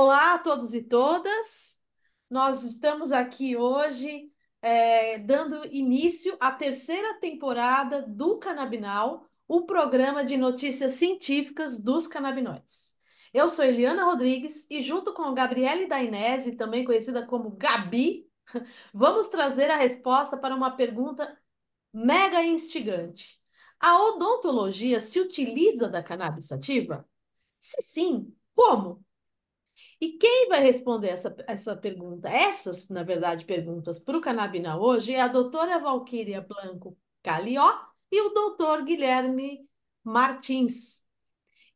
Olá a todos e todas. Nós estamos aqui hoje dando início à terceira temporada do Canabinal, o programa de notícias científicas dos canabinoides. Eu sou Eliana Rodrigues e junto com Gabriele Dainese, também conhecida como Gabi, vamos trazer a resposta para uma pergunta mega instigante. A odontologia se utiliza da cannabis sativa? Se sim, como? E quem vai responder essa pergunta, essas, na verdade, perguntas para o Canabinal hoje é a doutora Valquíria Blanco Calió e o doutor Guilherme Martins.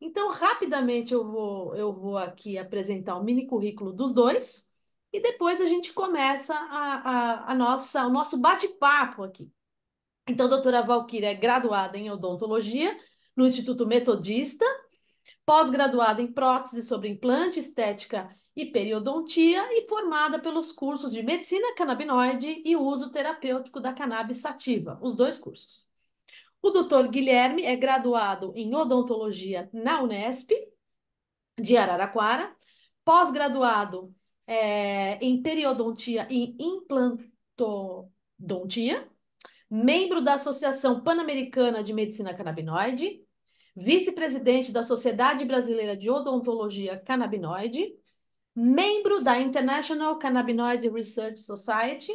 Então, rapidamente eu vou aqui apresentar o mini currículo dos dois e depois a gente começa o nosso bate-papo aqui. Então, a doutora Valquíria é graduada em odontologia no Instituto Metodista, pós-graduada em prótese sobre implante, estética e periodontia e formada pelos cursos de medicina canabinoide e uso terapêutico da cannabis sativa, os dois cursos. O doutor Guilherme é graduado em odontologia na Unesp de Araraquara, pós-graduado em periodontia e implantodontia, membro da Associação Pan-Americana de Medicina Canabinoide, vice-presidente da Sociedade Brasileira de Odontologia Canabinoide, membro da International Cannabinoid Research Society,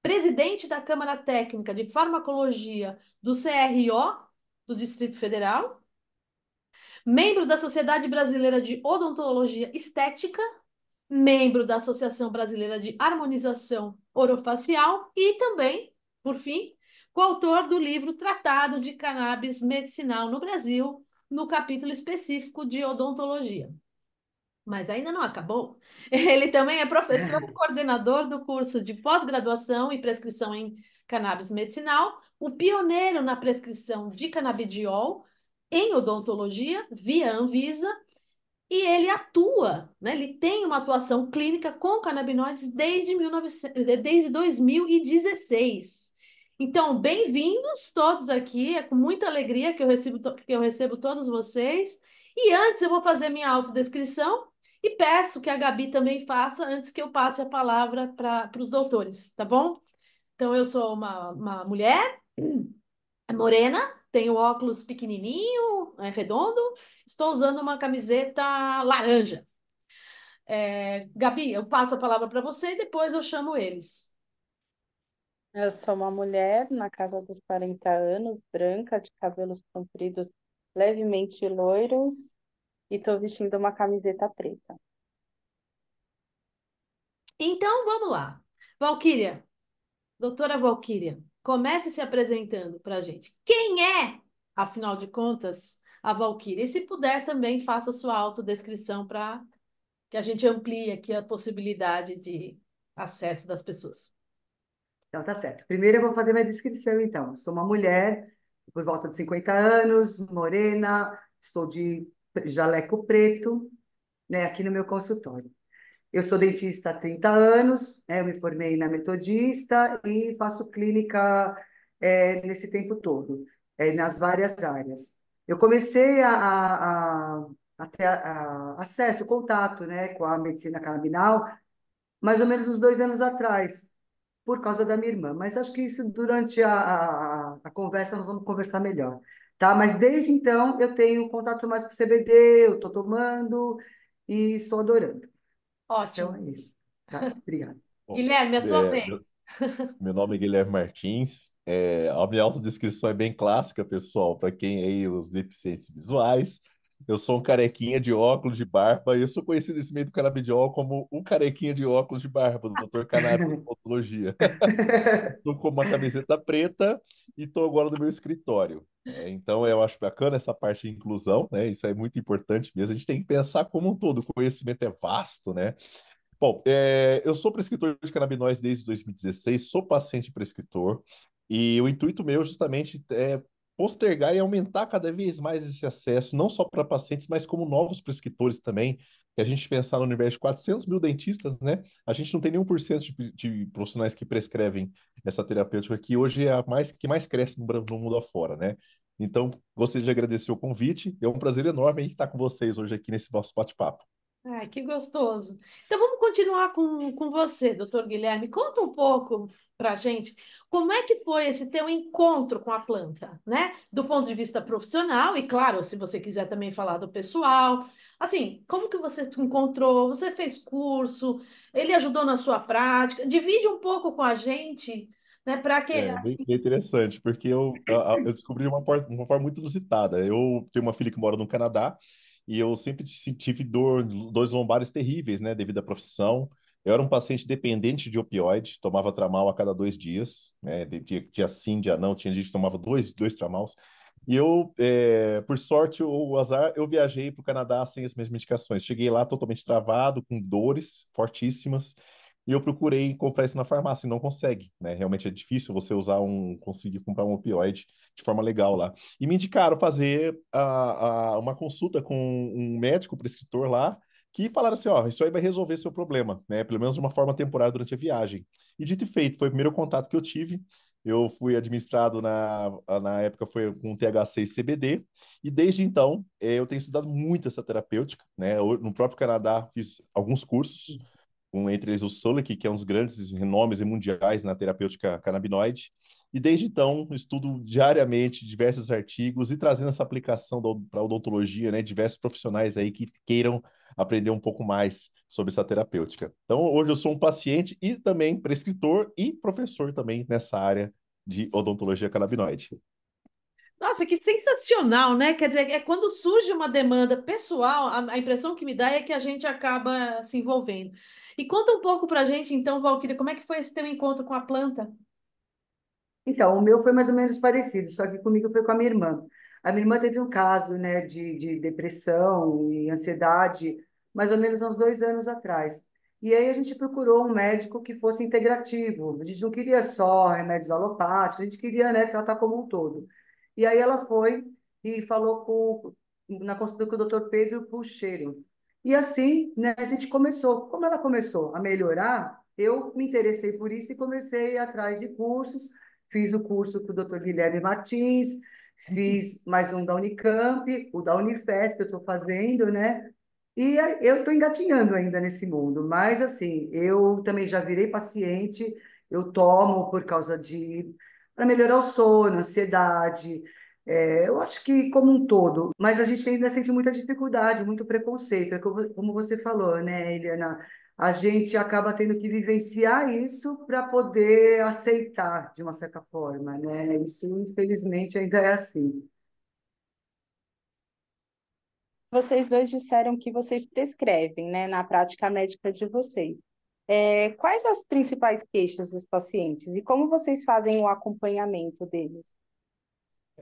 presidente da Câmara Técnica de Farmacologia do CRO do Distrito Federal, membro da Sociedade Brasileira de Odontologia Estética, membro da Associação Brasileira de Harmonização Orofacial e também, por fim, coautor do livro Tratado de Cannabis Medicinal no Brasil, no capítulo específico de odontologia. Mas ainda não acabou. Ele também é professor e coordenador do curso de pós-graduação e prescrição em cannabis medicinal, o pioneiro na prescrição de canabidiol em odontologia via Anvisa e ele atua, né? Ele tem uma atuação clínica com canabinoides desde 2016. Então, bem-vindos todos aqui. É com muita alegria que eu recebo todos vocês. E antes eu vou fazer minha autodescrição e peço que a Gabi também faça antes que eu passe a palavra para os doutores, tá bom? Então, eu sou uma mulher morena, tenho óculos pequenininho, redondo, estou usando uma camiseta laranja. Gabi, eu passo a palavra para você e depois eu chamo eles. Eu sou uma mulher na casa dos 40 anos, branca, de cabelos compridos, levemente loiros, e estou vestindo uma camiseta preta. Então, vamos lá. Valquíria, doutora Valquíria, comece se apresentando para a gente. Quem é, afinal de contas, a Valquíria? E se puder, também faça sua autodescrição para que a gente amplie aqui a possibilidade de acesso das pessoas. Então, tá certo. Primeiro eu vou fazer minha descrição, então. Eu sou uma mulher, por volta de 50 anos, morena, estou de jaleco preto, né, aqui no meu consultório. Eu sou dentista há 30 anos, né, eu me formei na Metodista e faço clínica nesse tempo todo, nas várias áreas. Eu comecei a ter acesso, contato, né, com a medicina canabinal mais ou menos uns 2 anos atrás, por causa da minha irmã. Mas acho que isso durante a conversa nós vamos conversar melhor, tá? Mas desde então eu tenho contato mais com o CBD, eu estou tomando e estou adorando. Então Ótimo. é isso, tá? Obrigada. Bom, Guilherme, é a sua é, vez. meu nome é Guilherme Martins. A minha autodescrição é bem clássica, pessoal, para quem aí os deficientes visuais. Eu sou um carequinha de óculos de barba e eu sou conhecido nesse meio do canabidiol como o carequinha de óculos de barba, do Dr. Cannabis da Odontologia. Estou com uma camiseta preta e estou agora no meu escritório. Então, eu acho bacana essa parte de inclusão, né? Isso é muito importante mesmo. A gente tem que pensar como um todo. O conhecimento é vasto, né? Bom, eu sou prescritor de canabinoides desde 2016, sou paciente prescritor, e o intuito meu justamente é postergar e aumentar cada vez mais esse acesso, não só para pacientes, mas como novos prescritores também, que a gente pensar no universo de 400 mil dentistas, né? A gente não tem nenhum por cento de profissionais que prescrevem essa terapêutica, que hoje é a que mais cresce no mundo afora, né? Então, gostaria de agradecer o convite, é um prazer enorme estar com vocês hoje aqui nesse nosso bate-papo. Ai, que gostoso. Então vamos continuar com você, doutor Guilherme. Conta um pouco para gente como é que foi esse teu encontro com a planta, né? Do ponto de vista profissional e, claro, se você quiser também falar do pessoal. Assim, como que você se encontrou? Você fez curso? Ele ajudou na sua prática? Divide um pouco com a gente, né? Para que É bem interessante, porque eu descobri uma forma muito inusitada. Eu tenho uma filha que mora no Canadá e eu sempre tive dores lombares terríveis, né, devido à profissão. Eu era um paciente dependente de opioide, tomava tramal a cada 2 dias, né, dia sim, dia não, tinha dia que tomava dois tramals. E eu, por sorte ou azar, eu viajei para o Canadá sem as minhas medicações. Cheguei lá totalmente travado, com dores fortíssimas. E eu procurei comprar isso na farmácia e não consegue, né? Realmente é difícil você conseguir comprar um opioide de forma legal lá. E me indicaram fazer uma consulta com um médico prescritor lá, que falaram assim, ó, isso aí vai resolver seu problema, né? Pelo menos de uma forma temporária durante a viagem. E dito e feito, foi o primeiro contato que eu tive. Eu fui administrado na época foi com THC e CBD, e desde então eu tenho estudado muito essa terapêutica, né? No próprio Canadá fiz alguns cursos, entre eles o Sulick, que é um dos grandes renomes mundiais na terapêutica canabinoide. E desde então, estudo diariamente diversos artigos e trazendo essa aplicação para a odontologia, né? Diversos profissionais aí que queiram aprender um pouco mais sobre essa terapêutica. Então, hoje eu sou um paciente e também prescritor e professor também nessa área de odontologia canabinoide. Nossa, que sensacional, né? Quer dizer, é quando surge uma demanda pessoal, a impressão que me dá é que a gente acaba se envolvendo. E conta um pouco pra gente, então, Valquíria, como é que foi esse teu encontro com a planta? Então, o meu foi mais ou menos parecido, só que comigo foi com a minha irmã. A minha irmã teve um caso, né, de depressão e ansiedade, mais ou menos há uns 2 anos atrás. E aí a gente procurou um médico que fosse integrativo. A gente não queria só remédios alopáticos, a gente queria, né, tratar como um todo. E aí ela foi e falou na consulta com o doutor Pedro Pucheiro. E assim, né, a gente começou. Como ela começou a melhorar, eu me interessei por isso e comecei a ir atrás de cursos. Fiz o curso com o Dr. Guilherme Martins, fiz mais um da Unicamp, o da Unifesp eu estou fazendo, né? E eu estou engatinhando ainda nesse mundo, mas assim, eu também já virei paciente, eu tomo por causa para melhorar o sono, ansiedade, eu acho que como um todo, mas a gente ainda sente muita dificuldade, muito preconceito, é como você falou, né, Eliana? A gente acaba tendo que vivenciar isso para poder aceitar de uma certa forma, né? Isso, infelizmente, ainda é assim. Vocês dois disseram que vocês prescrevem, né, na prática médica de vocês. Quais as principais queixas dos pacientes e como vocês fazem o acompanhamento deles?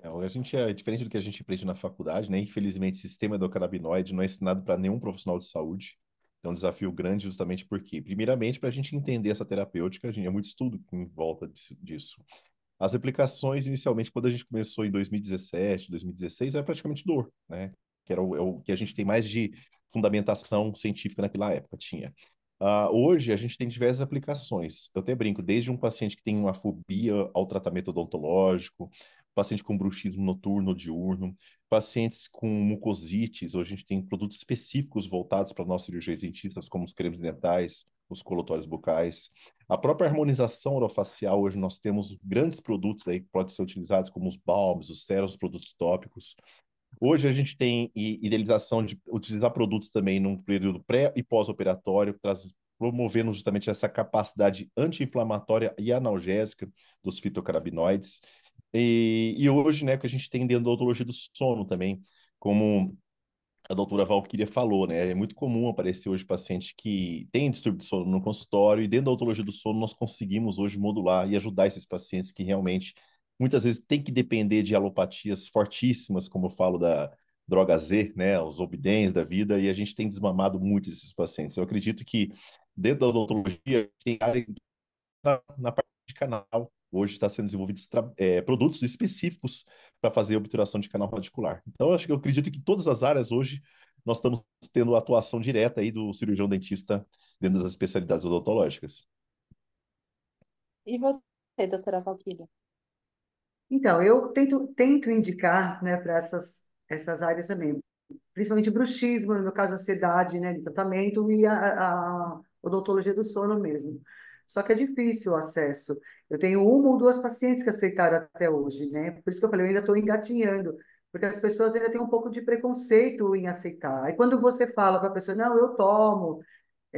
A gente é diferente do que a gente aprende na faculdade, né? Infelizmente, o sistema endocannabinoide não é ensinado para nenhum profissional de saúde. É um desafio grande justamente porque, primeiramente, para a gente entender essa terapêutica, a gente é muito estudo em volta disso. As aplicações, inicialmente, quando a gente começou em 2017, 2016, era praticamente dor, né? Que era o que a gente tem mais de fundamentação científica naquela época, tinha. Hoje, a gente tem diversas aplicações. Eu até brinco, desde um paciente que tem uma fobia ao tratamento odontológico, paciente com bruxismo noturno ou diurno, pacientes com mucosites, hoje a gente tem produtos específicos voltados para nós cirurgiões dentistas, como os cremes dentais, os colatórios bucais. A própria harmonização orofacial, hoje nós temos grandes produtos aí que podem ser utilizados, como os balms, os sérums, os produtos tópicos. Hoje a gente tem idealização de utilizar produtos também num período pré e pós-operatório, promovendo justamente essa capacidade anti-inflamatória e analgésica dos fitocannabinoides. E hoje, né, que a gente tem dentro da odontologia do sono também, como a doutora Valquíria falou, né? É muito comum aparecer hoje paciente que tem distúrbio de sono no consultório, e dentro da odontologia do sono nós conseguimos hoje modular e ajudar esses pacientes que realmente muitas vezes têm que depender de alopatias fortíssimas, como eu falo da droga Z, né? Os Zolpidem da vida, e a gente tem desmamado muito esses pacientes. Eu acredito que dentro da odontologia tem área na parte de canal. Hoje está sendo desenvolvidos produtos específicos para fazer obturação de canal radicular. Então, eu acredito que todas as áreas hoje nós estamos tendo atuação direta aí do cirurgião dentista dentro das especialidades odontológicas. E você, doutora Valquíria? Então, eu tento indicar, né, para essas áreas também. principalmente bruxismo, no meu caso, ansiedade, né, de tratamento, e a odontologia do sono mesmo. Só que é difícil o acesso. Eu tenho uma ou duas pacientes que aceitaram até hoje, né? Por isso que eu falei, eu ainda estou engatinhando, porque as pessoas ainda têm um pouco de preconceito em aceitar. Aí quando você fala para a pessoa, não, eu tomo,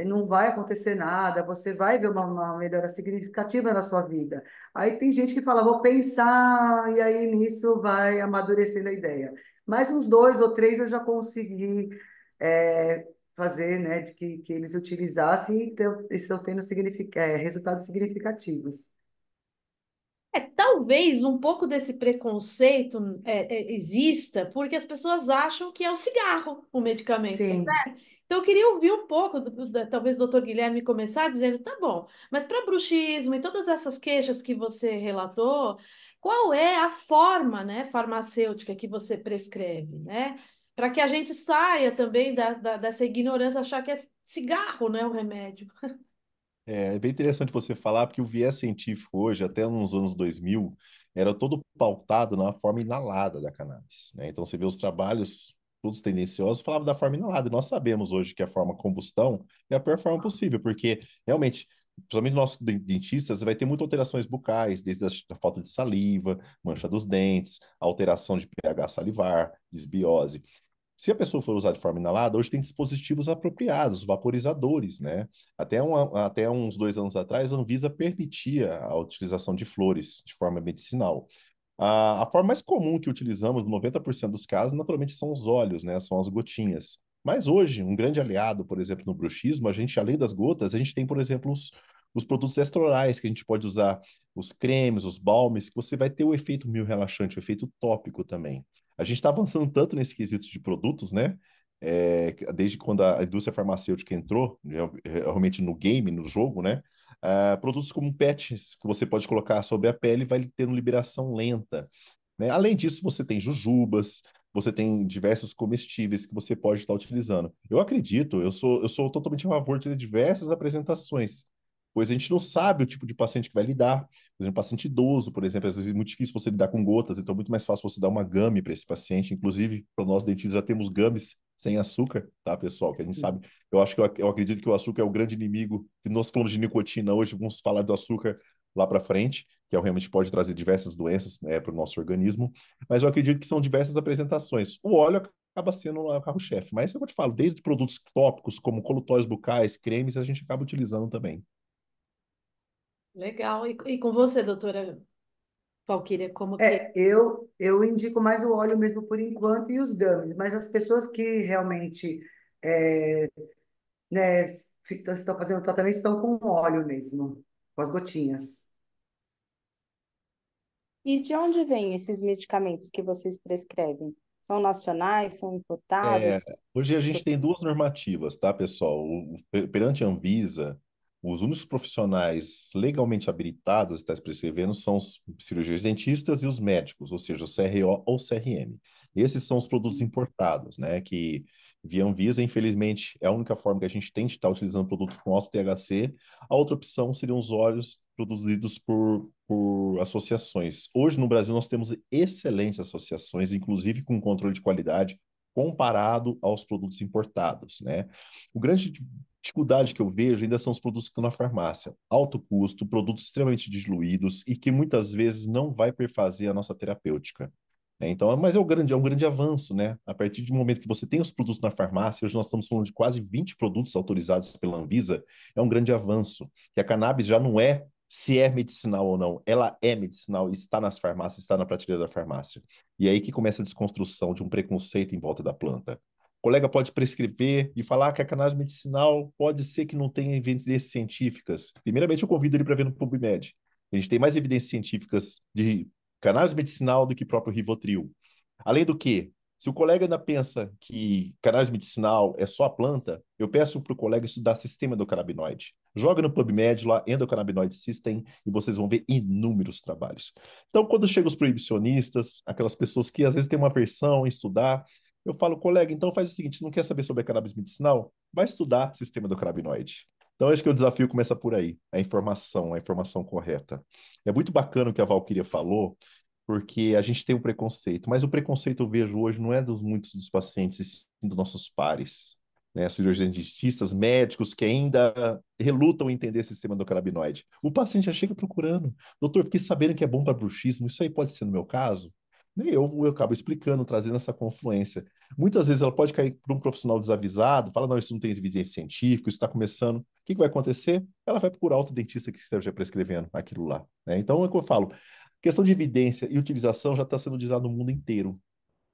não vai acontecer nada, você vai ver uma melhora significativa na sua vida. Aí tem gente que fala, vou pensar, e aí nisso vai amadurecendo a ideia. Mais uns dois ou três eu já consegui fazer, né, de que eles utilizassem e estão tendo resultados significativos. Talvez um pouco desse preconceito exista porque as pessoas acham que é o cigarro o medicamento. Sim. Então, eu queria ouvir um pouco, talvez o doutor Guilherme começar dizendo, tá bom, mas para bruxismo e todas essas queixas que você relatou, qual é a forma, né, farmacêutica que você prescreve, né? Para que a gente saia também dessa ignorância, achar que é cigarro, né, o remédio. É bem interessante você falar, porque o viés científico hoje, até nos anos 2000, era todo pautado na forma inalada da cannabis, né? Então, você vê os trabalhos, todos tendenciosos, falavam da forma inalada. E nós sabemos hoje que a forma combustão é a pior forma possível, porque, realmente, principalmente nossos dentistas, vai ter muitas alterações bucais, desde a falta de saliva, mancha dos dentes, alteração de pH salivar, desbiose. Se a pessoa for usar de forma inalada, hoje tem dispositivos apropriados, vaporizadores, né? Até uns 2 anos atrás, a Anvisa permitia a utilização de flores de forma medicinal. A forma mais comum que utilizamos, 90% dos casos, naturalmente são os óleos, né? São as gotinhas. Mas hoje, um grande aliado, por exemplo, no bruxismo, a gente, além das gotas, a gente tem, por exemplo, os produtos extra-orais que a gente pode usar, os cremes, os balmes, que você vai ter o efeito mio relaxante, o efeito tópico também. A gente está avançando tanto nesse quesito de produtos, né? Desde quando a indústria farmacêutica entrou realmente no game, no jogo, né? Produtos como patches que você pode colocar sobre a pele vai tendo liberação lenta, né? Além disso, você tem jujubas, você tem diversos comestíveis que você pode estar utilizando. Eu acredito, eu sou totalmente a favor de ter diversas apresentações, pois a gente não sabe o tipo de paciente que vai lidar. Por exemplo, paciente idoso, por exemplo, às vezes é muito difícil você lidar com gotas, então é muito mais fácil você dar uma gummy para esse paciente. Inclusive, para nós dentistas já temos gummies sem açúcar, tá, pessoal? Que a gente sabe. Eu acredito que o açúcar é o grande inimigo que nós falamos de nicotina hoje, vamos falar do açúcar lá para frente, que realmente pode trazer diversas doenças, né, para o nosso organismo. Mas eu acredito que são diversas apresentações. O óleo acaba sendo o carro-chefe, mas eu te falo, desde produtos tópicos como colutórios bucais, cremes, a gente acaba utilizando também. Legal. E com você, doutora Valquíria, como que... Eu indico mais o óleo mesmo por enquanto e os gummies, mas as pessoas que realmente é, né, estão fazendo tratamento estão com óleo mesmo, com as gotinhas. E de onde vêm esses medicamentos que vocês prescrevem? São nacionais, são É, importados? hoje a gente tem duas normativas, tá, pessoal? Perante a Anvisa, os únicos profissionais legalmente habilitados a estar prescrevendo são os cirurgiões dentistas e os médicos, ou seja, o CRO ou CRM. Esses são os produtos importados, né? Que via Anvisa, infelizmente, é a única forma que a gente tem de estar utilizando produtos com alto THC. A outra opção seriam os óleos produzidos por associações. Hoje, no Brasil, nós temos excelentes associações, inclusive com controle de qualidade comparado aos produtos importados, né? O grande dificuldade que eu vejo ainda são os produtos que estão na farmácia. Alto custo, produtos extremamente diluídos e que muitas vezes não vai perfazer a nossa terapêutica. Então, mas é um grande avanço, né? A partir do momento que você tem os produtos na farmácia, hoje nós estamos falando de quase 20 produtos autorizados pela Anvisa, é um grande avanço. Que a cannabis já não é se é medicinal ou não, ela é medicinal, está nas farmácias, está na prateleira da farmácia. E é aí que começa a desconstrução de um preconceito em volta da planta. O colega pode prescrever e falar que a cannabis medicinal pode ser que não tenha evidências científicas. Primeiramente, eu convido ele para ver no PubMed. A gente tem mais evidências científicas de cannabis medicinal do que próprio Rivotril. Além do que, se o colega ainda pensa que cannabis medicinal é só a planta, eu peço para o colega estudar sistema endocannabinoide. Joga no PubMed lá, Endocannabinoid System, e vocês vão ver inúmeros trabalhos. Então, quando chegam os proibicionistas, aquelas pessoas que às vezes têm uma aversão em estudar, eu falo, colega, então faz o seguinte, não quer saber sobre a cannabis medicinal? Vai estudar sistema endocannabinoide. Então, acho que o desafio começa por aí, a informação correta. É muito bacana o que a Valquíria falou, porque a gente tem um preconceito, mas o preconceito eu vejo hoje não é dos muitos dos pacientes, e sim dos nossos pares, né? Cirurgiões dentistas, médicos que ainda relutam em entender esse sistema endocannabinoide. O paciente já chega procurando, doutor, fiquei sabendo que é bom para bruxismo, isso aí pode ser no meu caso? Nem eu acabo explicando, trazendo essa confluência. Muitas vezes ela pode cair para um profissional desavisado, fala, não, isso não tem evidência científica, isso está começando. O que vai acontecer? Ela vai procurar outro dentista que esteja prescrevendo aquilo lá, né? Então, é o que eu falo, questão de evidência e utilização já está sendo utilizado no mundo inteiro.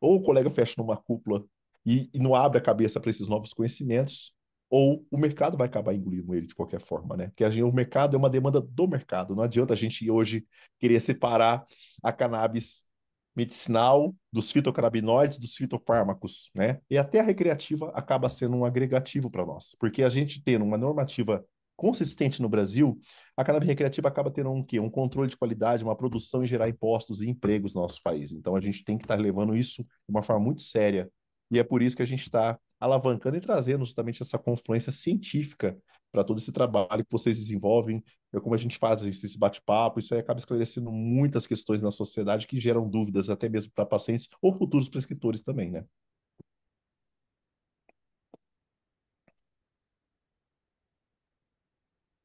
Ou o colega fecha numa cúpula e não abre a cabeça para esses novos conhecimentos, ou o mercado vai acabar engolindo ele de qualquer forma, né? Porque o mercado é uma demanda do mercado. Não adianta a gente hoje querer separar a cannabis medicinal dos fitocannabinoides, dos fitofármacos, né? E até a recreativa acaba sendo um agregativo para nós, porque a gente tendo uma normativa consistente no Brasil, a cannabis recreativa acaba tendo um quê? Um controle de qualidade, uma produção e gerar impostos e empregos no nosso país. Então a gente tem que estar levando isso de uma forma muito séria. E é por isso que a gente está alavancando e trazendo justamente essa confluência científica para todo esse trabalho que vocês desenvolvem, é como a gente faz esse bate-papo, isso aí acaba esclarecendo muitas questões na sociedade que geram dúvidas até mesmo para pacientes ou futuros prescritores também, né?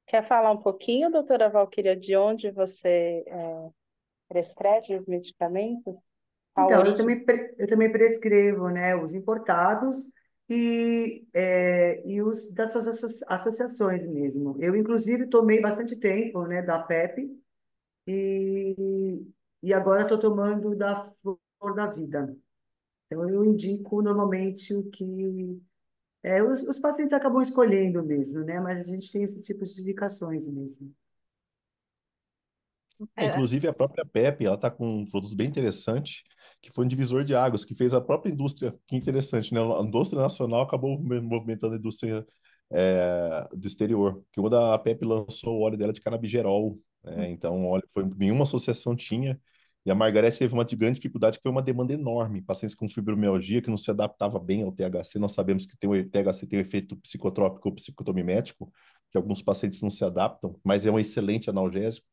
Quer falar um pouquinho, doutora Valquíria, de onde você prescreve os medicamentos? Qual a Então, origem? eu também prescrevo, né, os importados e os das suas associações mesmo. Eu, inclusive, tomei bastante tempo, né, da PEP e, e agora estou tomando da Flor da Vida. Então, eu indico normalmente o que os pacientes acabam escolhendo mesmo, né, mas a gente tem esses tipos de indicações mesmo. É, Inclusive, a própria Pepe, ela está com um produto bem interessante, que foi um divisor de águas, que fez a própria indústria, que interessante, né? A indústria nacional acabou movimentando a indústria do exterior, que quando a Pepe lançou o óleo dela de canabigerol, né? Então, o óleo foi, nenhuma associação tinha, e a Margarete teve uma grande dificuldade, que foi uma demanda enorme, pacientes com fibromialgia, que não se adaptava bem ao THC, nós sabemos que o THC tem o efeito psicotrópico ou psicotomimético, que alguns pacientes não se adaptam, mas é um excelente analgésico,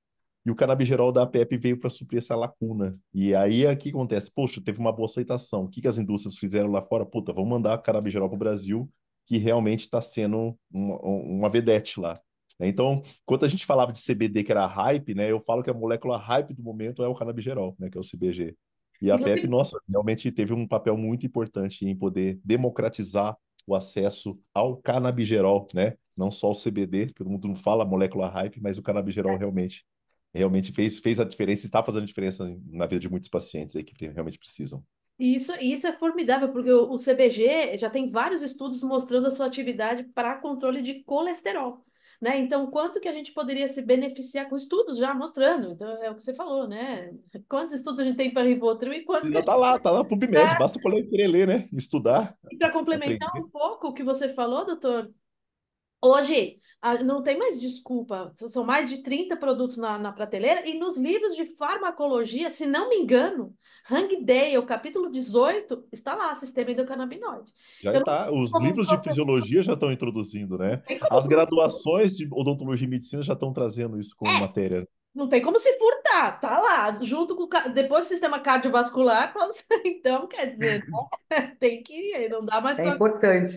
e o canabigerol da APEP veio para suprir essa lacuna. E aí, o que acontece? Poxa, teve uma boa aceitação. O que as indústrias fizeram lá fora? Puta, vamos mandar canabigerol para o Brasil, que realmente está sendo uma vedete lá. Então, enquanto a gente falava de CBD, que era hype, né? Eu falo que a molécula hype do momento é o canabigerol, né? Que é o CBG. E a e no PEP, nossa, realmente teve um papel muito importante em poder democratizar o acesso ao canabigerol, né? Não só o CBD, todo mundo não fala molécula hype, mas o canabigerol realmente fez a diferença e está fazendo a diferença na vida de muitos pacientes aí que realmente precisam. isso é formidável, porque o CBG já tem vários estudos mostrando a sua atividade para controle de colesterol, né? Então, quanto que a gente poderia se beneficiar com estudos já mostrando? Então, é o que você falou, né? Quantos estudos a gente tem para Rivotril e quantos que a Já gente... tá lá no PubMed, basta querer ler, né? Estudar, E para complementar aprender. um pouco o que você falou, doutor, hoje, não tem mais desculpa. São mais de 30 produtos na prateleira. E nos livros de farmacologia, se não me engano, Hang Day, o capítulo 18 está lá, sistema endocannabinoide. Já Então, não está. Os tem como livros de você, fisiologia já estão introduzindo, né? não tem como As você- graduações de odontologia e medicina já estão trazendo isso como é, matéria. não tem como se furtar. Tá lá, junto com depois do sistema cardiovascular. Tá... Então, quer dizer, né? Tem que ir, não dá mais É para... importante.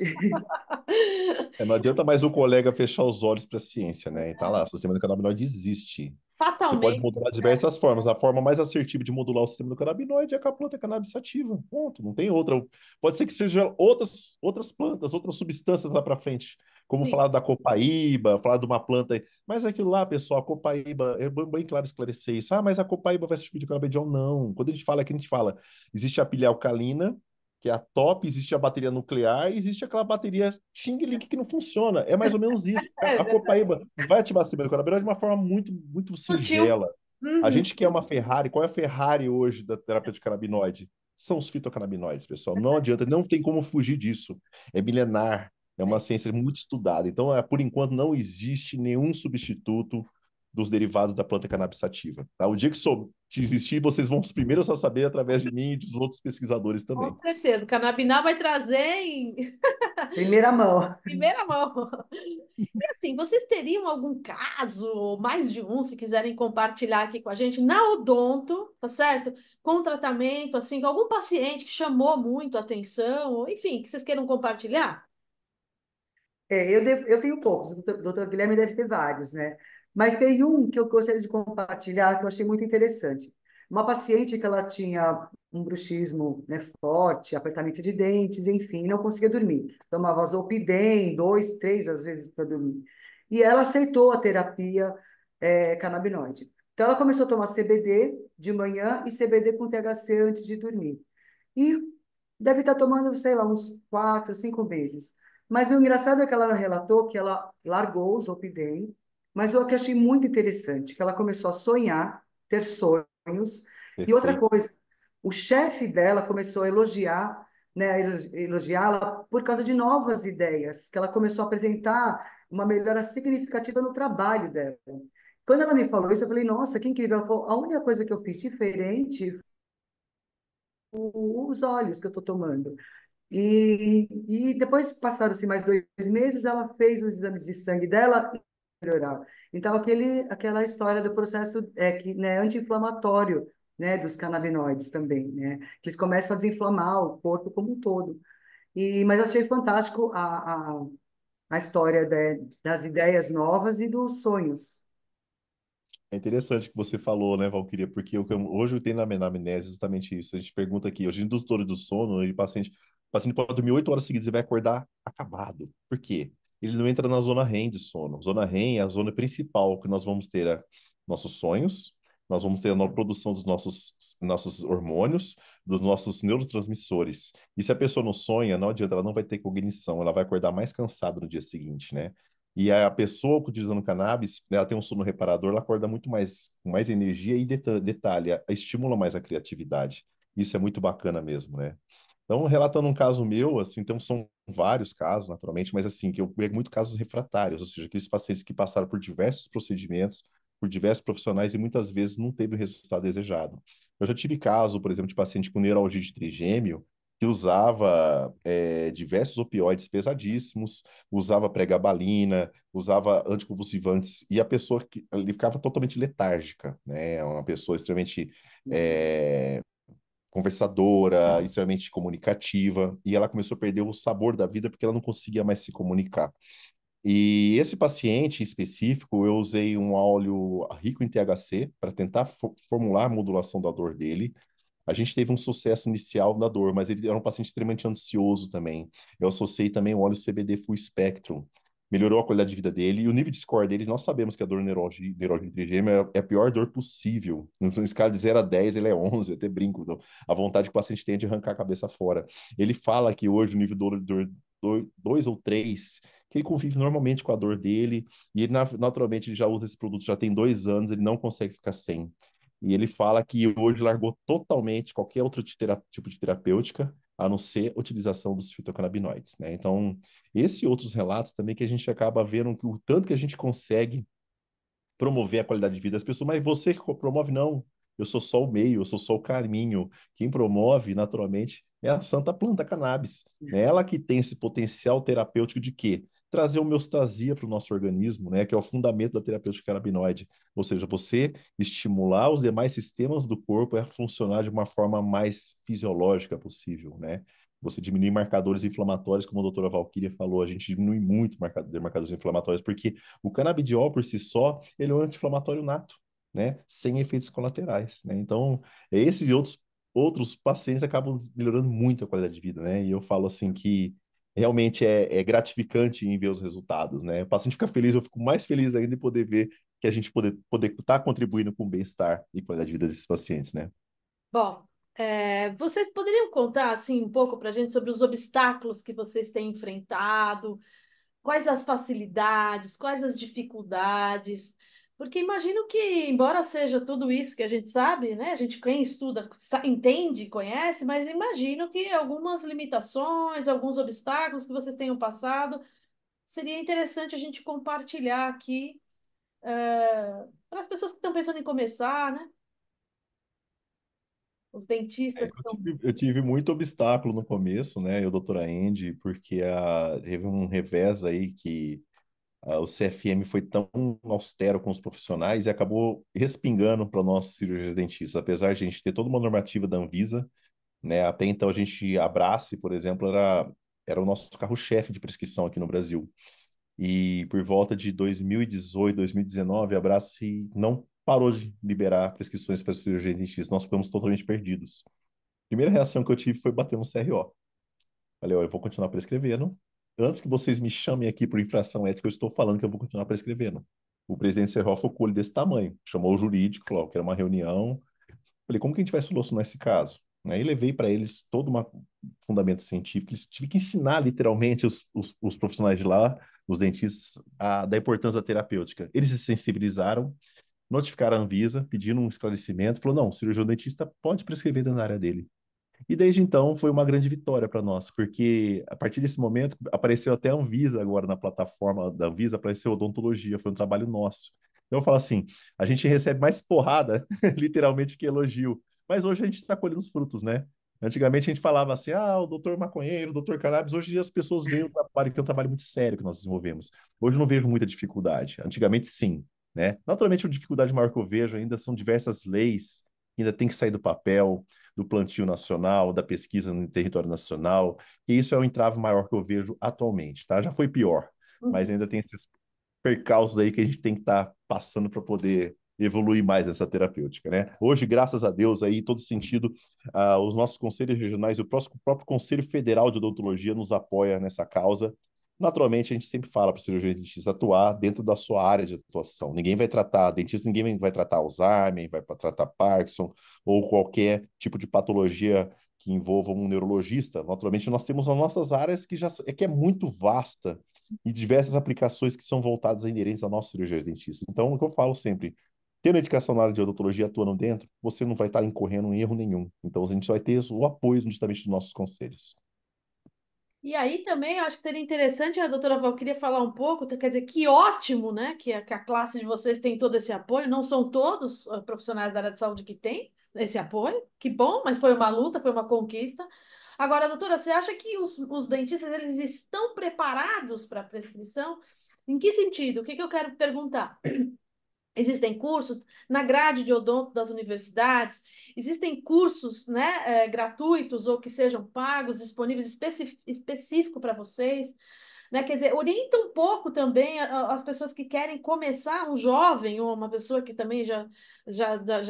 Não adianta mais o colega fechar os olhos para a ciência, né? E tá lá, o sistema endocannabinoide existe. Você pode Fatalmente. modular de diversas formas. A forma mais assertiva de modular o sistema endocannabinoide é com a planta cannabis sativa. Ponto. Não tem outra. Pode ser que seja outras plantas, outras substâncias lá para frente. Como Sim. falar da copaíba, falar de uma planta. Mas é aquilo lá, pessoal, a copaíba, é bem claro esclarecer isso. Ah, mas a copaíba vai substituir o canabidiol? Não. Quando a gente fala aqui, a gente fala, existe a pilha alcalina, que é a top, existe a bateria nuclear e existe aquela bateria Xing Link que não funciona. É mais ou menos isso. É A verdade. copaíba vai ativar a ciberdocannabinol de uma forma muito Sutil. singela. A Uhum. gente quer uma Ferrari. Qual é a Ferrari hoje da terapia de canabinoide? São os fitocannabinoides, pessoal. Não adianta, não tem como fugir disso. É milenar, é uma ciência muito estudada. Então, por enquanto, não existe nenhum substituto dos derivados da planta cannabis sativa. Tá? O dia que existir, vocês vão os primeiros a saber através de mim e dos outros pesquisadores Com também. certeza. O Canabiná vai trazer em... Primeira mão. Primeira mão. E assim, vocês teriam algum caso, ou mais de um, se quiserem compartilhar aqui com a gente, na odonto, tá certo? Com tratamento, assim, com algum paciente que chamou muito a atenção, ou enfim, que vocês queiram compartilhar? Eu tenho poucos, o doutor Guilherme deve ter vários, né? Mas tem um que eu gostaria de compartilhar que eu achei muito interessante. Uma paciente que ela tinha um bruxismo, né, forte, apertamento de dentes, enfim, não conseguia dormir. Tomava Zolpidem, dois, três às vezes para dormir. E ela aceitou a terapia canabinoide. Então ela começou a tomar CBD de manhã e CBD com THC antes de dormir. E deve estar tomando, sei lá, uns 4, 5 meses. Mas o engraçado é que ela relatou que ela largou o Zolpidem, mas o que eu achei muito interessante, que ela começou a sonhar, ter sonhos. E outra Perfeito. coisa, o chefe dela começou a elogiar, né, elogiá-la por causa de novas ideias, que ela começou a apresentar uma melhora significativa no trabalho dela. Quando ela me falou isso, eu falei, nossa, que incrível. Ela falou, a única coisa que eu fiz diferente os óleos que eu estou tomando. E depois passaram-se mais 2 meses, ela fez os exames de sangue dela e melhorar. Então, aquela história do processo né, anti-inflamatório, né, dos canabinoides também, né? Que eles começam a desinflamar o corpo como um todo. Mas achei fantástico a história das ideias novas e dos sonhos. É interessante que você falou, né, Valquíria, porque hoje eu tenho na anamnese justamente isso. A gente pergunta aqui, hoje, indutor do sono, o paciente pode dormir 8 horas seguidas e vai acordar acabado. Por quê? Ele não entra na zona REM de sono. Zona REM é a zona principal que nós vamos ter nossos sonhos, nós vamos ter a produção dos nossos hormônios, dos nossos neurotransmissores. E se a pessoa não sonha, não adianta, ela não vai ter cognição, ela vai acordar mais cansada no dia seguinte, né? E a pessoa utilizando cannabis, ela tem um sono reparador, ela acorda muito mais, com mais energia e detalhe, estimula mais a criatividade. Isso é muito bacana mesmo, né? Então, relatando um caso meu, assim, então são vários casos, naturalmente, mas assim, que eu pego muito casos refratários, ou seja, aqueles pacientes que passaram por diversos procedimentos, por diversos profissionais e muitas vezes não teve o resultado desejado. Eu já tive caso, por exemplo, de paciente com neuralgia de trigêmeo, que usava diversos opioides pesadíssimos, usava pregabalina, usava anticonvulsivantes, e a pessoa ele ficava totalmente letárgica, né? Uma pessoa extremamente é, conversadora, extremamente comunicativa, e ela começou a perder o sabor da vida porque ela não conseguia mais se comunicar. E esse paciente em específico, eu usei um óleo rico em THC para tentar formular a modulação da dor dele. A gente teve um sucesso inicial na dor, mas ele era um paciente extremamente ansioso também. Eu associei também o óleo CBD Full Spectrum. Melhorou a qualidade de vida dele e o nível de score dele, nós sabemos que a dor neurálgica trigêmea é a pior dor possível. Então, escala de 0 a 10, ele é 11, eu até brinco. Então, a vontade que o paciente tem é de arrancar a cabeça fora. Ele fala que hoje o nível de dor 2 ou 3, que ele convive normalmente com a dor dele e ele, naturalmente ele já usa esse produto já tem 2 anos, ele não consegue ficar sem. E ele fala que hoje largou totalmente qualquer outro tipo de terapêutica, a não ser a utilização dos fitocannabinoides, né? Então, esse e outros relatos também que a gente acaba vendo que o tanto que a gente consegue promover a qualidade de vida das pessoas, mas você que promove, não. Eu sou só o meio, eu sou só o caminho. Quem promove, naturalmente, é a santa planta cannabis. É ela que tem esse potencial terapêutico de quê? Trazer homeostasia para o nosso organismo, né? Que é o fundamento da terapêutica canabinoide. Ou seja, você estimular os demais sistemas do corpo a funcionar de uma forma mais fisiológica possível, né? Você diminui marcadores inflamatórios, como a doutora Valquíria falou, a gente diminui muito marcadores inflamatórios, porque o canabidiol por si só, ele é um anti-inflamatório nato, né? Sem efeitos colaterais, né? Então, esses e outros pacientes acabam melhorando muito a qualidade de vida, né? E eu falo assim que realmente é gratificante em ver os resultados, né? O paciente fica feliz, eu fico mais feliz ainda de poder ver que a gente poder estar contribuindo com o bem-estar e qualidade de vida desses pacientes, né? Bom, vocês poderiam contar assim um pouco para a gente sobre os obstáculos que vocês têm enfrentado, quais as facilidades, quais as dificuldades? Porque imagino que, embora seja tudo isso que a gente sabe, né? A gente quem estuda entende, conhece, mas imagino que algumas limitações, alguns obstáculos que vocês tenham passado, seria interessante a gente compartilhar aqui, para as pessoas que estão pensando em começar, né? Os dentistas que estão... Eu tive muito obstáculo no começo, né? Eu, doutora Andy, porque teve um revés aí que o CFM foi tão austero com os profissionais e acabou respingando para nossos cirurgiões dentistas. Apesar de a gente ter toda uma normativa da Anvisa, né? Até então a Brace, por exemplo, era o nosso carro-chefe de prescrição aqui no Brasil. E por volta de 2018, 2019, a Brace não parou de liberar prescrições para cirurgiões dentistas. Nós ficamos totalmente perdidos. Primeira reação que eu tive foi bater no CRO. Falei, ó, eu vou continuar prescrevendo. Antes que vocês me chamem aqui por infração ética, eu estou falando que eu vou continuar prescrevendo. O presidente do CRO ficou com o olho desse tamanho. Chamou o jurídico, falou que era uma reunião. Falei, como que a gente vai solucionar esse caso? Aí levei para eles todo um fundamento científico. Eles tive que ensinar literalmente os profissionais de lá, os dentistas, da importância da terapêutica. Eles se sensibilizaram, notificaram a Anvisa, pedindo um esclarecimento. Falou, não, o cirurgião dentista pode prescrever dentro da área dele. E desde então foi uma grande vitória para nós, porque a partir desse momento apareceu até a Anvisa agora na plataforma da Anvisa, apareceu odontologia, foi um trabalho nosso. Então eu falo assim, a gente recebe mais porrada, literalmente, que elogio. Mas hoje a gente está colhendo os frutos, né? Antigamente a gente falava assim, o doutor maconheiro, o doutor cannabis. Hoje as pessoas veem o trabalho, que é um trabalho muito sério que nós desenvolvemos. Hoje eu não vejo muita dificuldade. Antigamente, sim, né? Naturalmente, a dificuldade maior que eu vejo ainda são diversas leis que ainda tem que sair do papel, do plantio nacional, da pesquisa no território nacional, e isso é o entrave maior que eu vejo atualmente, tá? Já foi pior, mas ainda tem esses percalços aí que a gente tem que estar passando para poder evoluir mais essa terapêutica, né? Hoje, graças a Deus, aí, em todo sentido, os nossos conselhos regionais e o próprio Conselho Federal de Odontologia nos apoia nessa causa. Naturalmente, a gente sempre fala para o cirurgião dentista atuar dentro da sua área de atuação. Ninguém vai tratar, dentista, ninguém vai tratar Alzheimer, vai tratar Parkinson ou qualquer tipo de patologia que envolva um neurologista. Naturalmente, nós temos as nossas áreas que é muito vasta e diversas aplicações que são voltadas a inerentes à nossa cirurgia dentista. Então, o que eu falo sempre, tendo educação na área de odontologia atuando dentro, você não vai estar incorrendo em erro nenhum. Então, a gente vai ter o apoio justamente dos nossos conselhos. E aí também eu acho que seria interessante a doutora Val queria falar um pouco, quer dizer, que ótimo, né, que a classe de vocês tem todo esse apoio, não são todos profissionais da área de saúde que têm esse apoio, que bom, mas foi uma luta, foi uma conquista. Agora, doutora, você acha que os dentistas, eles estão preparados para a prescrição? Em que sentido? O que eu quero perguntar? Existem cursos na grade de odonto das universidades, existem cursos, né, gratuitos ou que sejam pagos, disponíveis específico para vocês, né? Quer dizer, orienta um pouco também as pessoas que querem começar, um jovem ou uma pessoa que também já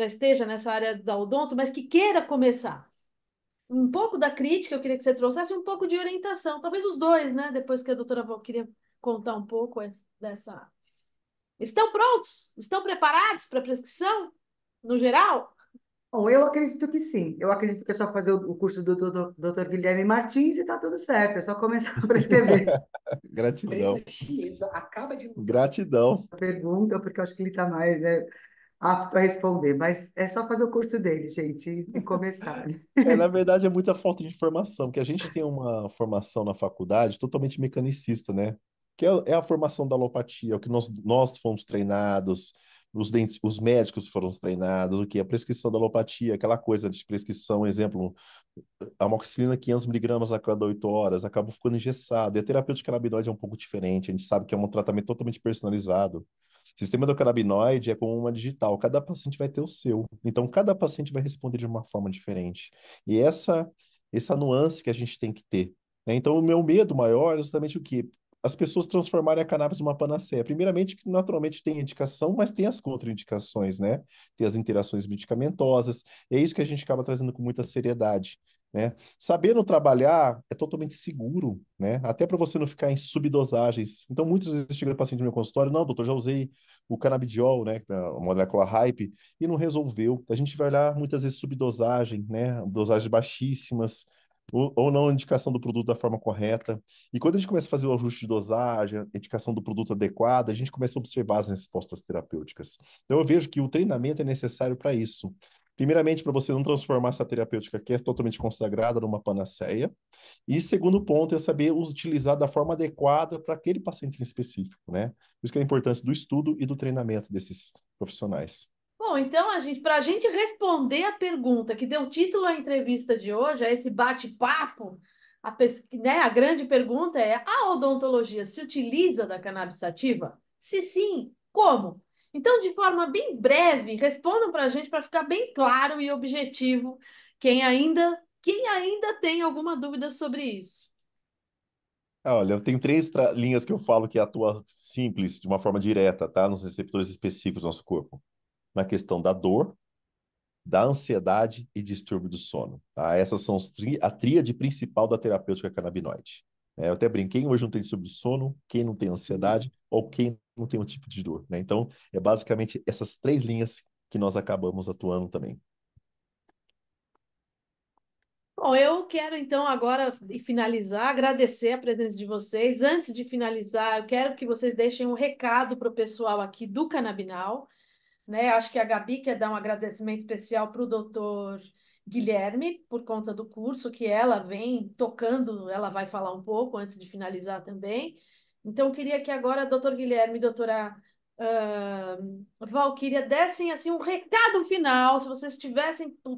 esteja nessa área da odonto, mas que queira começar. Um pouco da crítica, eu queria que você trouxesse um pouco de orientação, talvez os dois, né? Depois que a doutora Val queria contar um pouco dessa. Estão prontos? Estão preparados para a prescrição, no geral? Bom, eu acredito que sim. Eu acredito que é só fazer o curso do Dr. Guilherme Martins e está tudo certo. É só começar a prescrever. Gratidão. Empresa X acaba de Gratidão. pergunta, porque eu acho que ele está mais apto a responder. Mas é só fazer o curso dele, gente, e começar. Na verdade, é muita falta de informação, que a gente tem uma formação na faculdade totalmente mecanicista, né? Que é a formação da alopatia, é o que nós fomos treinados, os médicos foram treinados, o que? A prescrição da alopatia, aquela coisa de prescrição, exemplo, amoxicilina 500 miligramas a cada 8 horas, acaba ficando engessado. E a terapêutica canabinoide é um pouco diferente, a gente sabe que é um tratamento totalmente personalizado. O sistema do canabinoide é como uma digital, cada paciente vai ter o seu. Então, cada paciente vai responder de uma forma diferente. E essa nuance que a gente tem que ter, né? Então, o meu medo maior é justamente o quê? As pessoas transformarem a cannabis numa panaceia. Primeiramente, que naturalmente tem indicação, mas tem as contraindicações, né? Tem as interações medicamentosas. E é isso que a gente acaba trazendo com muita seriedade, né? Sabendo trabalhar é totalmente seguro, né? Até para você não ficar em subdosagens. Então, muitas vezes chega o paciente no meu consultório, não, doutor, já usei o canabidiol, né, a molécula hype, e não resolveu. A gente vai olhar muitas vezes subdosagem, né, dosagens baixíssimas, ou não a indicação do produto da forma correta. E quando a gente começa a fazer o ajuste de dosagem, a indicação do produto adequado, a gente começa a observar as respostas terapêuticas. Então eu vejo que o treinamento é necessário para isso. Primeiramente, para você não transformar essa terapêutica que é totalmente consagrada numa panaceia. E segundo ponto é saber utilizar da forma adequada para aquele paciente em específico, né? Por isso que é a importância do estudo e do treinamento desses profissionais. Bom, então, para a gente responder a pergunta que deu título à entrevista de hoje, a esse bate-papo, né, a grande pergunta é: a odontologia se utiliza da cannabis sativa? Se sim, como? Então, de forma bem breve, respondam para a gente para ficar bem claro e objetivo quem ainda tem alguma dúvida sobre isso. Olha, eu tenho três linhas que eu falo que atua simples, de uma forma direta, tá? Nos receptores específicos do nosso corpo. Na questão da dor, da ansiedade e distúrbio do sono. Tá? Essas são a tríade principal da terapêutica canabinoide. Eu até brinquei, hoje não tem distúrbio do sono, quem não tem ansiedade ou quem não tem um tipo de dor. Né? Então, é basicamente essas três linhas que nós acabamos atuando também. Bom, eu quero então agora finalizar, agradecer a presença de vocês. Antes de finalizar, eu quero que vocês deixem um recado para o pessoal aqui do Canabinal, né? Acho que a Gabi quer dar um agradecimento especial para o doutor Guilherme, por conta do curso que ela vem tocando, ela vai falar um pouco antes de finalizar também. Então, eu queria que agora, doutor Guilherme e doutora Valquíria dessem assim, um recado final, se vocês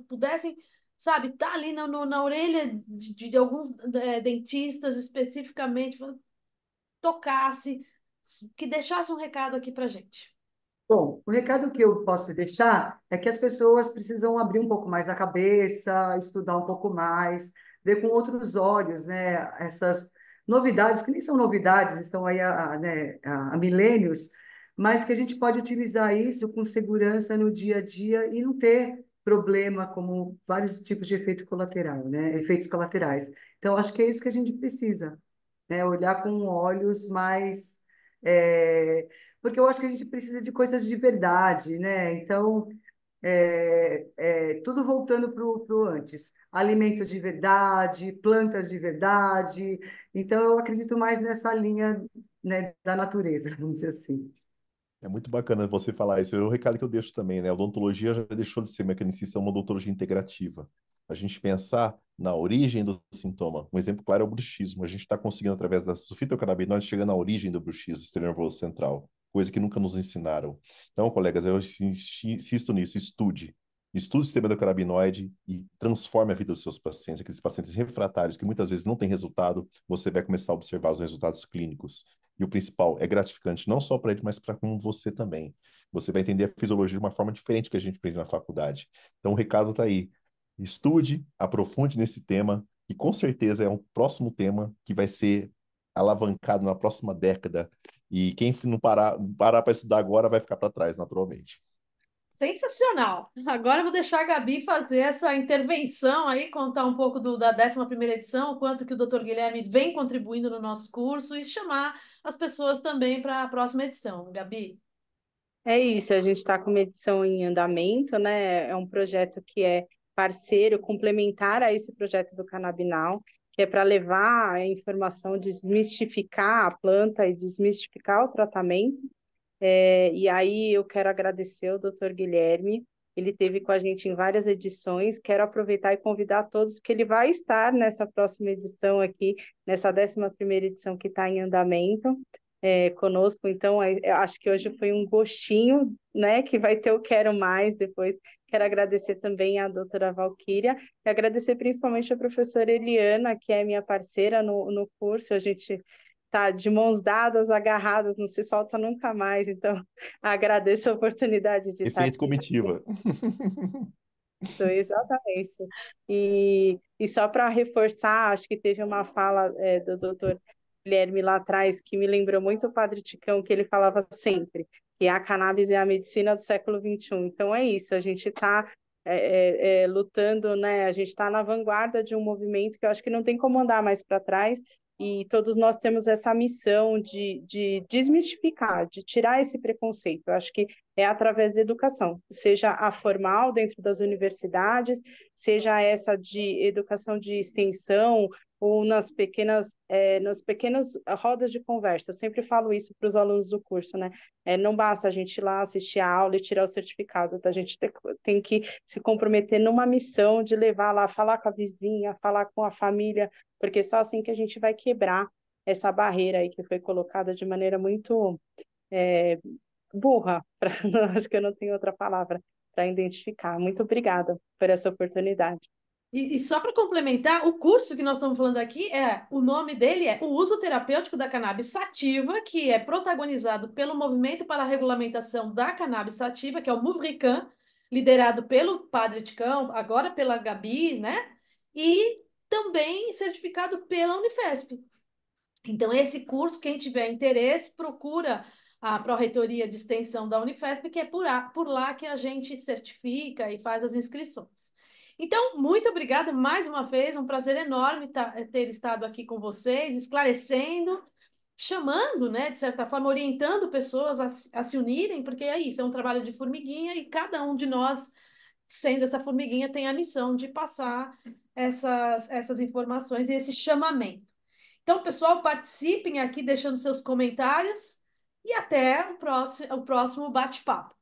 pudessem, sabe, tá ali na orelha de alguns dentistas especificamente, tocasse, que deixasse um recado aqui para gente. Bom, o recado que eu posso deixar é que as pessoas precisam abrir um pouco mais a cabeça, estudar um pouco mais, ver com outros olhos, né, essas novidades, que nem são novidades, estão aí né, há milênios, mas que a gente pode utilizar isso com segurança no dia a dia e não ter problema como vários tipos de efeito colateral, né, efeitos colaterais. Então, acho que é isso que a gente precisa, né, olhar com olhos mais eh, porque eu acho que a gente precisa de coisas de verdade, né? Então, tudo voltando para o antes. Alimentos de verdade, plantas de verdade. Então, eu acredito mais nessa linha, né, da natureza, vamos dizer assim. É muito bacana você falar isso. É o recado que eu deixo também, né? A odontologia já deixou de ser mecanicista, é uma odontologia integrativa. A gente pensar na origem do sintoma. Um exemplo claro é o bruxismo. A gente está conseguindo, através das fitocannabinoides, chegar na origem do bruxismo, sistema nervoso central, coisa que nunca nos ensinaram. Então, colegas, eu insisto nisso, estude. Estude o sistema endocannabinoide e transforme a vida dos seus pacientes, aqueles pacientes refratários que muitas vezes não têm resultado, você vai começar a observar os resultados clínicos. E o principal, é gratificante não só para ele, mas para com você também. Você vai entender a fisiologia de uma forma diferente que a gente aprende na faculdade. Então, o recado está aí. Estude, aprofunde nesse tema, e com certeza é um próximo tema que vai ser alavancado na próxima década. E quem não parar para estudar agora vai ficar para trás, naturalmente. Sensacional! Agora eu vou deixar a Gabi fazer essa intervenção aí, contar um pouco da 11ª edição, o quanto que o Dr. Guilherme vem contribuindo no nosso curso e chamar as pessoas também para a próxima edição. Gabi? É isso, a gente está com uma edição em andamento, né? É um projeto que é parceiro, complementar a esse projeto do Canabinal, que é para levar a informação, desmistificar a planta e desmistificar o tratamento. E aí eu quero agradecer ao Dr. Guilherme, ele esteve com a gente em várias edições, quero aproveitar e convidar todos, que ele vai estar nessa próxima edição aqui, nessa 11ª edição que está em andamento, conosco. Então, eu acho que hoje foi um gostinho, né, que vai ter o Quero Mais depois. Quero agradecer também à doutora Valquíria e agradecer principalmente a professora Eliana, que é minha parceira no curso. A gente tá de mãos dadas, agarradas, não se solta nunca mais. Então, agradeço a oportunidade de estar Efeito aqui. comitiva. Exatamente. E só para reforçar, acho que teve uma fala do doutor Guilherme lá atrás que me lembrou muito o Padre Ticão, que ele falava sempre que a cannabis é a medicina do século XXI. Então é isso, a gente está lutando, né? A gente está na vanguarda de um movimento que eu acho que não tem como andar mais para trás, e todos nós temos essa missão de desmistificar, de tirar esse preconceito. Eu acho que é através da educação, seja a formal dentro das universidades, seja essa de educação de extensão, ou nas pequenas rodas de conversa. Eu sempre falo isso para os alunos do curso, né? Não basta a gente ir lá assistir a aula e tirar o certificado, tá? A gente tem que se comprometer numa missão de levar lá, falar com a vizinha, falar com a família, porque só assim que a gente vai quebrar essa barreira aí que foi colocada de maneira muito burra, acho que eu não tenho outra palavra para identificar. Muito obrigada por essa oportunidade. E só para complementar, o curso que nós estamos falando aqui o nome dele é O Uso Terapêutico da Cannabis Sativa, que é protagonizado pelo Movimento para a Regulamentação da Cannabis Sativa, que é o MUVRICAN, liderado pelo Padre Ticão, agora pela Gabi, né? E também certificado pela Unifesp. Então, esse curso, quem tiver interesse, procura a Pró-Reitoria de Extensão da Unifesp, que é por lá que a gente certifica e faz as inscrições. Então, muito obrigada mais uma vez, um prazer enorme ter estado aqui com vocês, esclarecendo, chamando, né, de certa forma, orientando pessoas a se unirem, porque é isso, é um trabalho de formiguinha e cada um de nós, sendo essa formiguinha, tem a missão de passar essas informações e esse chamamento. Então, pessoal, participem aqui deixando seus comentários e até o próximo bate-papo.